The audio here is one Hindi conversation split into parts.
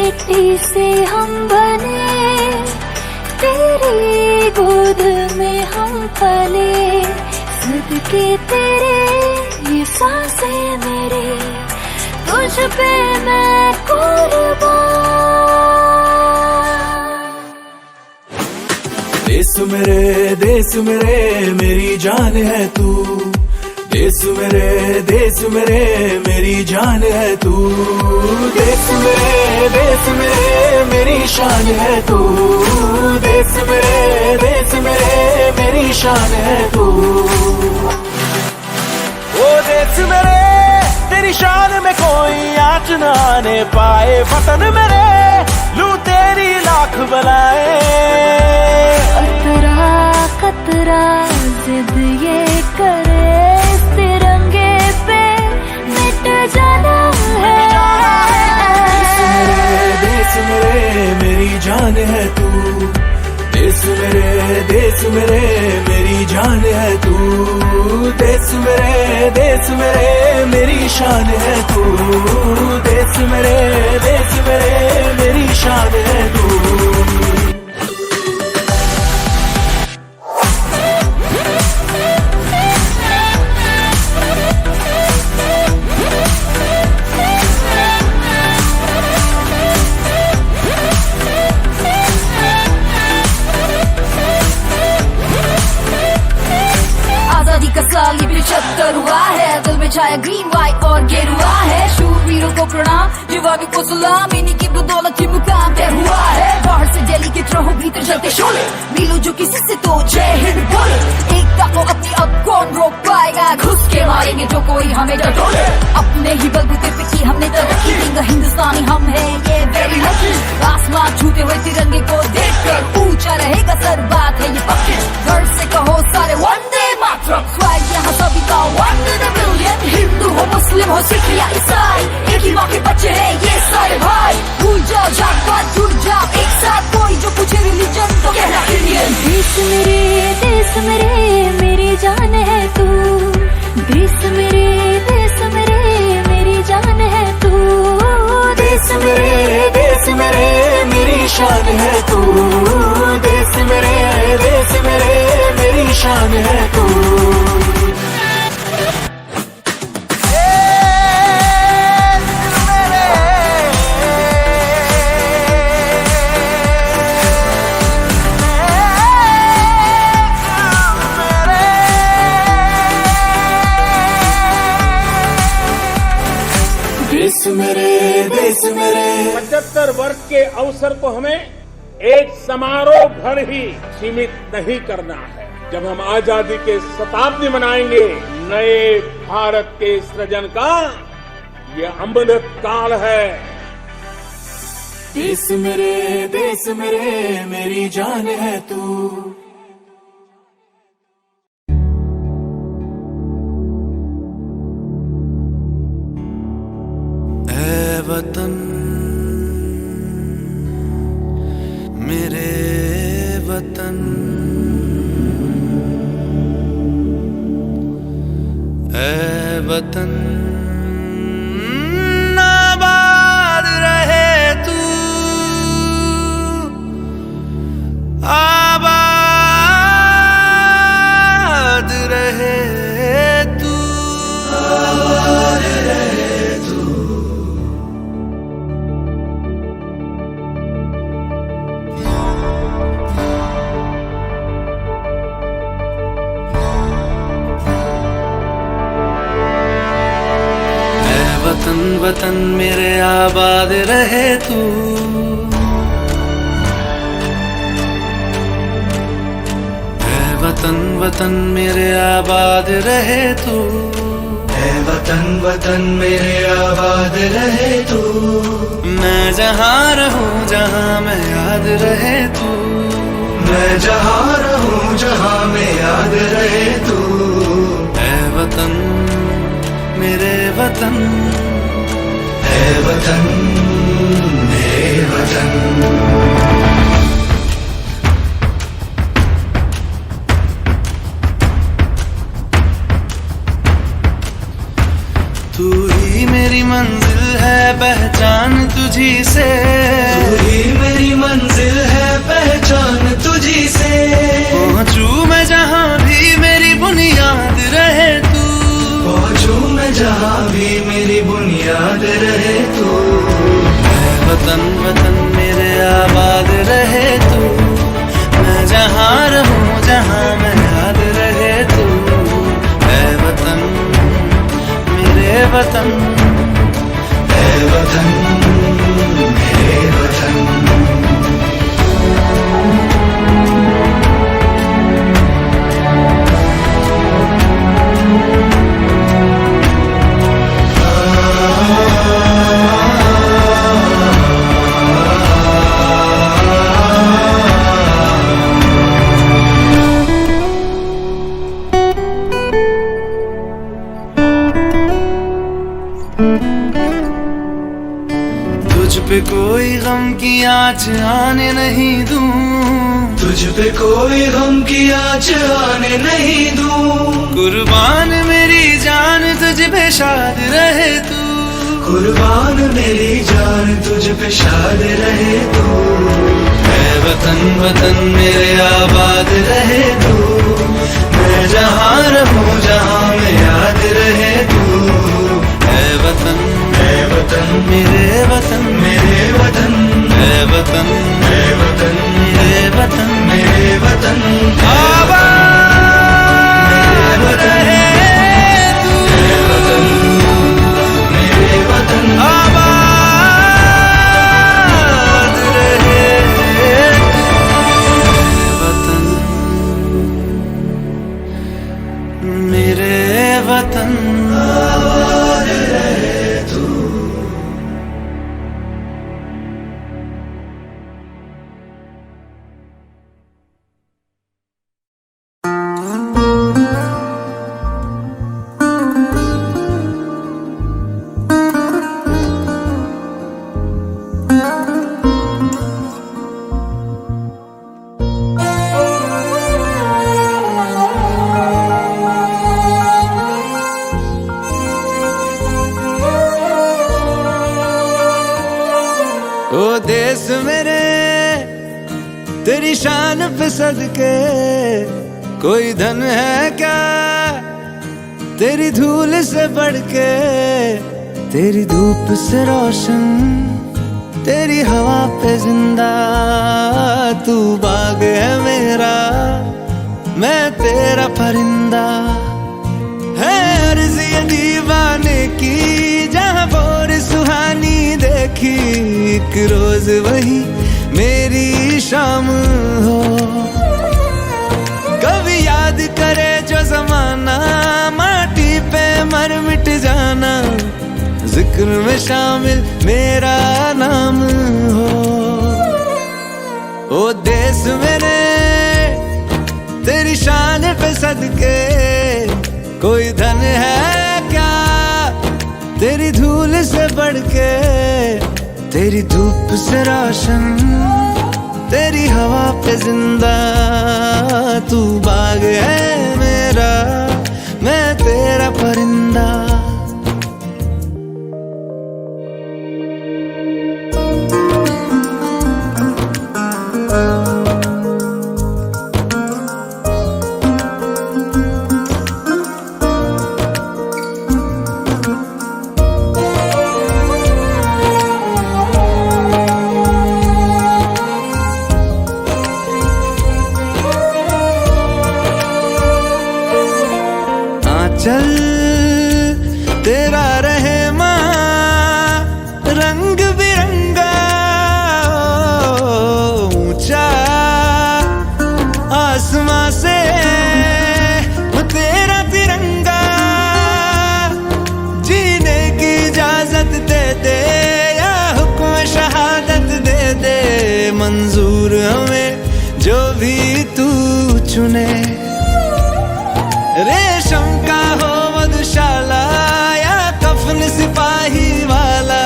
मिट्टी से हम बने, तेरी गोद में हम पले, सदके तेरे ये सांसें मेरी, तुझ पे मैं कुर्बान। देश मेरे मेरी जान है तू, देश मेरे मेरी जान है तू, देश मेरे मेरी शान है तू, देश मेरे मेरी शान है तू। ओ देश मेरे तेरी शान में कोई आँच न आने पाए, वतन मेरे लूं तेरी लाख बलाए। कतरा कतरा जिद ये करे, तिरंगे पे मिट जाना है। देश मेरे मेरी जान है तू, देश मेरे मेरी जान है तू, देश मेरे मेरी शान है तू, देश मेरे मेरी शान है तू। साल ये 75 हुआ है, दिल में छाया ग्रीन व्हाइट और गेरुआ है। शूरवीरों को प्रणाम, जवानों को सलाम, इन्हीं की बदौलत ही मुकाम तय हुआ है। बाहर से दिल्ली की तरह भीतर चलते शोले, मिलो जो किसी से तो जय हिंद बोले। एकता को अपनी अब कौन रोक पाएगा, घुस के मारेंगे जो कोई हमें डटोले। अपने ही बलबूते पे की हमने तरक्की, हिंदुस्तानी हम है ये वेरी लकी। आसमान छूते हुए तिरंगे को देखकर ऊंचा रहेगा सर, बात है ये पक्की। घर से कहो सारे वंदे मातरम, स्वैग यहाँ सभी का 1 in a million। हिंदू हो मुस्लिम हो सिख या ईसाई, एक ही माँ के बच्चे हैं ये सारे भाई। भूल जाओ जात पात, जुड़ जाओ एक साथ, कोई जो पूछे रिलीजन तो कहना इंडियन। देश मेरे मेरी जान है तू, देश मेरे मेरी जान है तू, देश मेरे मेरी शान है तू, देश मेरे मेरी शान है तू। देश मेरे 75 वर्ष के अवसर को हमें एक समारोह भर ही सीमित नहीं करना है। जब हम आजादी के शताब्दी मनाएंगे, नए भारत के सृजन का ये अमृत काल है। देश मेरे मेरी जान है तू। वतन मेरे वतन, ऐ वतन आबाद रहे तू, आबाद रहे तू, आबाद रहे तू। वतन वतन मेरे आबाद रहे तू, ऐ वतन वतन मेरे आबाद रहे तू, ऐ वतन वतन मेरे आबाद रहे तू। मैं जहाँ रहूँ जहाँ मैं याद रहे तू, मैं जहाँ रहूँ जहाँ मैं याद रहे तू। ऐ वतन मेरे वतन, ऐ वतन मेरे वतन। तू ही मेरी मंजिल है पहचान तुझी से, तू ही मेरी मंजिल है पहचान तुझी से। पहुंचू मैं जहाँ भी मेरी बुनियाद रहे तू, पहुंचू मैं जहाँ भी मेरी बुनियाद रहे तू। वतन वतन मेरे आबाद रहे तू, मैं जहाँ रहूं जहाँ मैं याद रहे तू। ऐ वतन मेरे वतन, ऐ वतन मेरे वतन। तुझ पे कोई गम की आँच आने नहीं दूं, तुझ पे कोई गम की आँच आने नहीं दूं। कुर्बान मेरी जान तुझ पे शाद रहे तू, कुर्बान मेरी जान तुझ पे शाद रहे तू। ऐ वतन वतन मेरे आबाद रहे तू, मैं जहाँ रहूं जहाँ मैं याद रहे तू। ऐ वतन मेरे वतन, मेरे वतन, ऐ वतन मेरे वतन, मेरे वतन, मेरे वतन आबाद रहे तू, मेरे वतन, मेरे वतन आबाद रहे तू। वतन मेरे वतन, आबाद रहे तू। ओ देश मेरे तेरी शान पे सदके, कोई धन है क्या तेरी धूल से बढ़ के। तेरी धूप से रोशन, तेरी हवा पे जिंदा, तू बाग है मेरा, मैं तेरा परिंदा। है अर्ज़ ये दीवाने की, जहाँ बोर सुहानी देखी, एक रोज वही मेरी शाम हो। कभी याद करे जो जमाना, माटी पे मर मिट जाना, जिक्र में शामिल मेरा नाम हो। ओ देश मेरे तेरी शान पे सदके, कोई धन है क्या तेरी धूल से बढ़ के। तेरी धूप से रोशन, तेरी हवा पे जिंदा, तू बाग है मेरा, मैं तेरा परिंदा। चल तेरा रहे माँ रंग बिरंगा, ऊंचा आसमां से तेरा तिरंगा। जीने की इजाजत दे दे या हुक्म शहादत दे दे, मंजूर हमें जो भी तू चुने। रेशम का हो मधुशाला या कफन सिपाही वाला,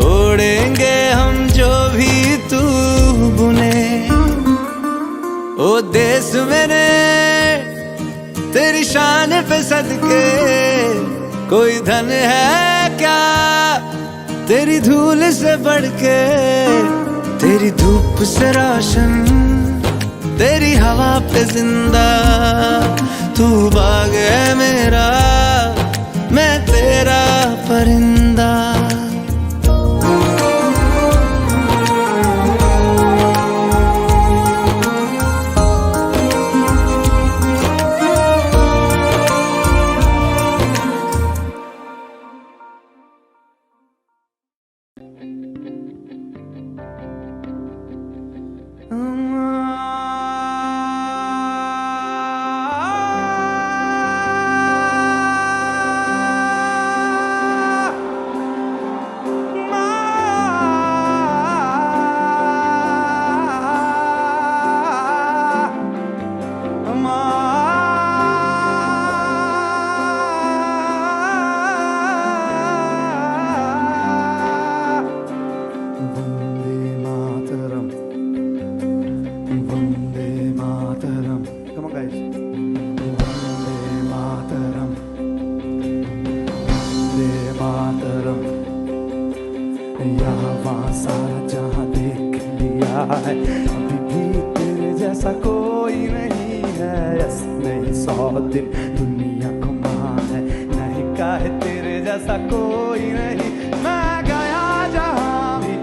ओढ़ेंगे हम जो भी तू बुने। ओ देश मेरे तेरी शान पे सदके, कोई धन है क्या तेरी धूल से बढ़ के, तेरी धूप से रोशन, तेरी हवा पे जिंदा तू बाग है मेरा, मैं तेरा परिंदा। है, अभी भी तेरे जैसा कोई नहीं है। यस नहीं 100 दिन दुनिया घुमा है, नहीं काहे तेरे जैसा कोई नहीं। मैं गया जहाँ भी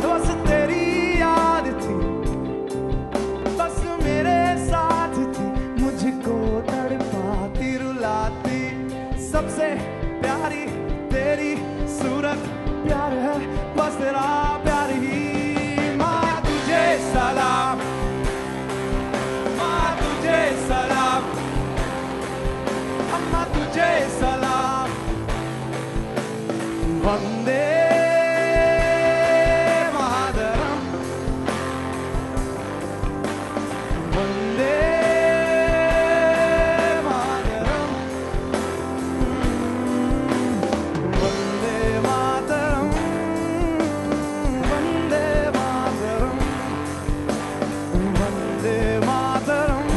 बस तेरी याद थी, बस मेरे साथ थी, मुझको तड़पाती रुलाती। सबसे प्यारी तेरी सूरत प्यार है, बस तेरा प्यार ही। माँ तुझे सलाम, माँ तुझे सलाम, अम्मा तुझे सलाम। वंदे मातरम, वंदे मातरम, वंदे मातरम, वंदे मातरम, वंदे मातरम,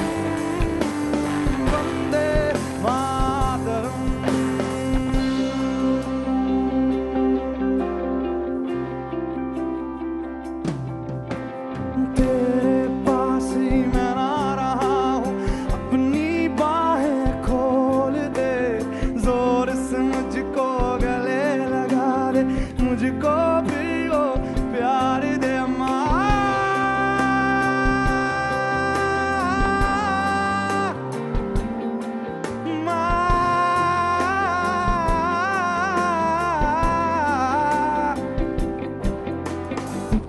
वंदे मातरम। तेरे पास ही मैं ना रहा हूँ, अपनी बाहें खोल दे, जोर से मुझको गले लगा दे, मुझको भी वो प्यार दे।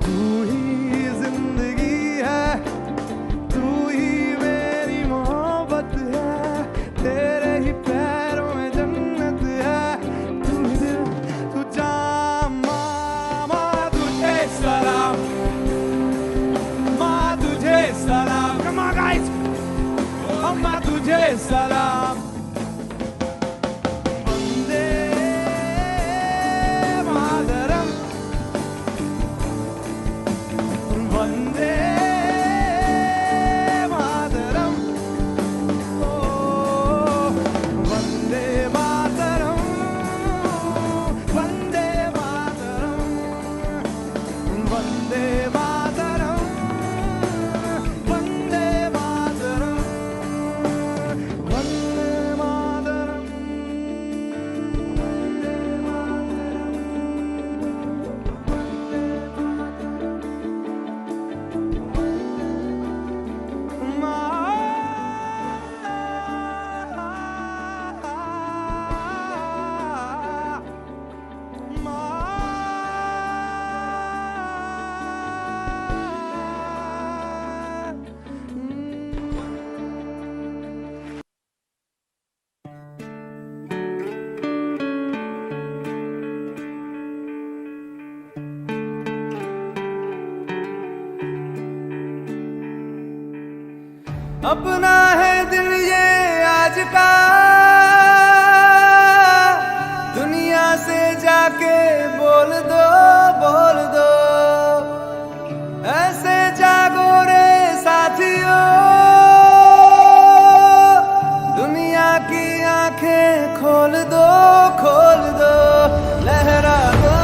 तू ही जिंदगी है, तू ही मेरी मोहब्बत है, तेरे ही पैरों में जन्नत है। तू ही दिल, तू जान। माँ तुझे सलाम, माँ तुझे सलाम। Come on guys, अम्मा तुझे सलाम। वंदे मातरम, वंदे मातरम, ओ वंदे मातरम, वंदे मातरम, वंदे मातरम, वंदे मातरम, वंदे मातरम, अपना है दिल ये आज का, दुनिया से जाके बोल दो, बोल दो। ऐसे जागो रे साथियों, दुनिया की आंखें खोल दो, खोल दो। लहरा दो,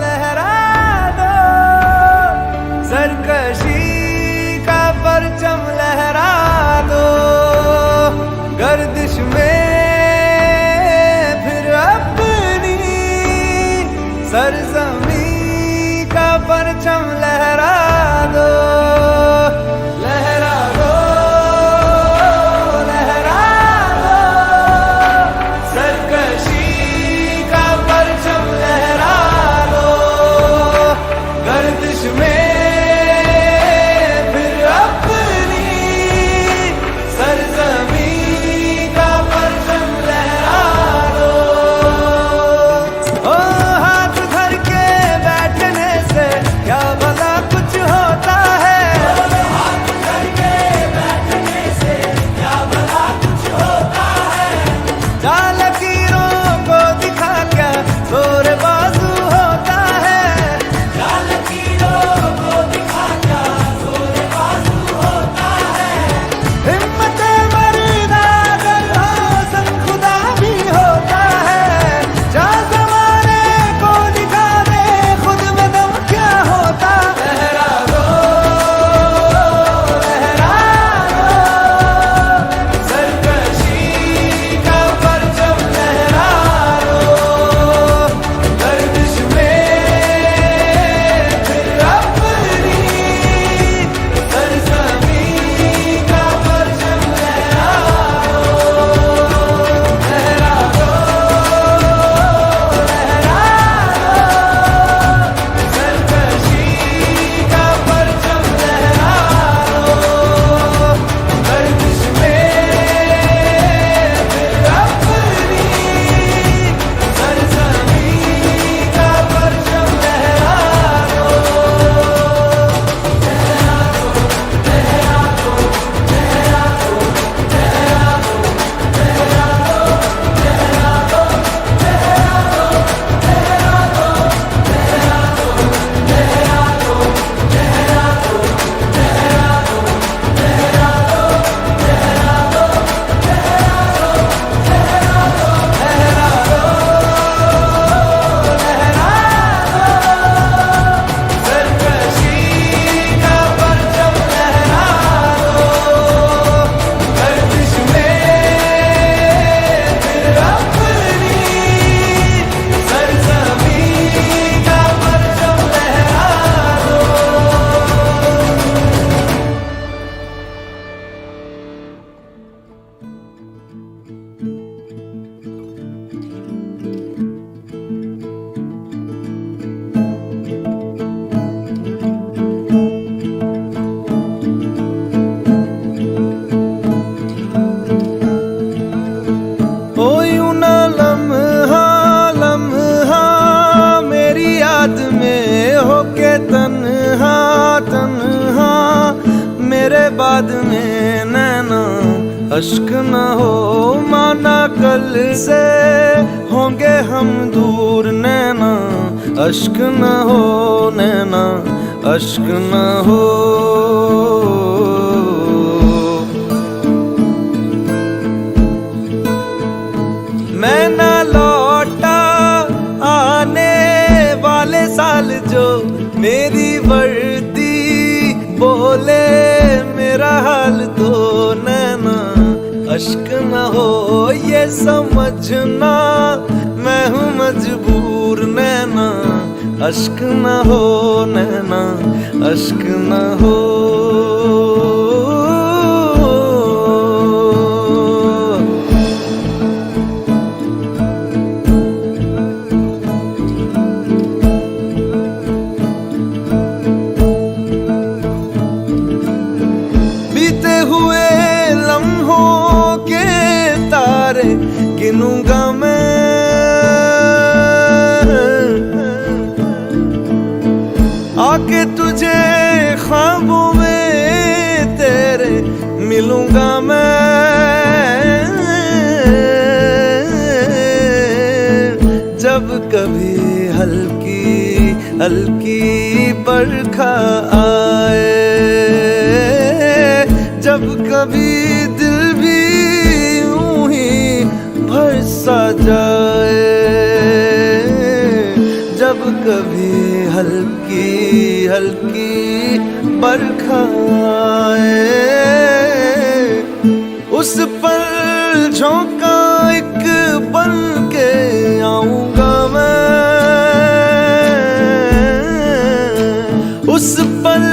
लहरा दो, सरकशी का परचम लहरा दो, गर्दिश में फिर अपनी सरजमी का परचम लहरा दो, लहरा दो, लहरा दो, सरकशी का परचम लहरा दो, गर्दिश में फिर अपनी सरजमी का परचम लहरा दो। ओ हाथ धर के बैठने से क्या भला कुछ होता है, हाथ धर के बैठने से क्या भला कुछ होता है, जाल लकीरों को दिखा क्या जोर बाजू होता है, जाल लकीरों को दिखा क्या जोर बाजू होता है, हिम्मत मर्दा अगर हो सन खुदा भी होता है, जा ज़माने को दिखा दे खुद में दम क्या होता, लहरा दो, लहरा दो, सरकशी का परचम लहरा दो, गर्दिश में फिर अपनी सरजमी का परचम लहरा दो, लहरा दो, लहरा दो, सरकशी का परचम लहरा दो, गर्दिश में फिर अपनी सरजमी का परचम लहरा दो, सरकशी का परचम लहरा दो, गर्दिश में फिर अपनी सरजमी का परचम लहरा दो। ओ यूं ना लम्हा लम्हा मेरी याद में होके तन्हा तन्हा, मेरे बाद में नैना अश्क न हो, माना कल से होंगे हम दूर, नैना अश्क न हो, नैना अश्क न हो। मैं ना लौटा आने वाले साल जो मेरी वर्दी बोले मेरा हाल तो, नैना अश्क न हो ये समझना मैं हूँ मजबूर, नैना अश्क न हो, नैना अश्क न हो। बीते हुए लम्हों के तारे गिनूंगा मैं, आके तुझे ख्वाबों में तेरे मिलूंगा मैं, जब कभी हल्की हल्की बरखा आए, जब कभी दिल भी यूं ही भर सा जाए। कभी हल्की हल्की बरखा आए, उस पर झोंका एक बन के आऊंगा मैं, उस पल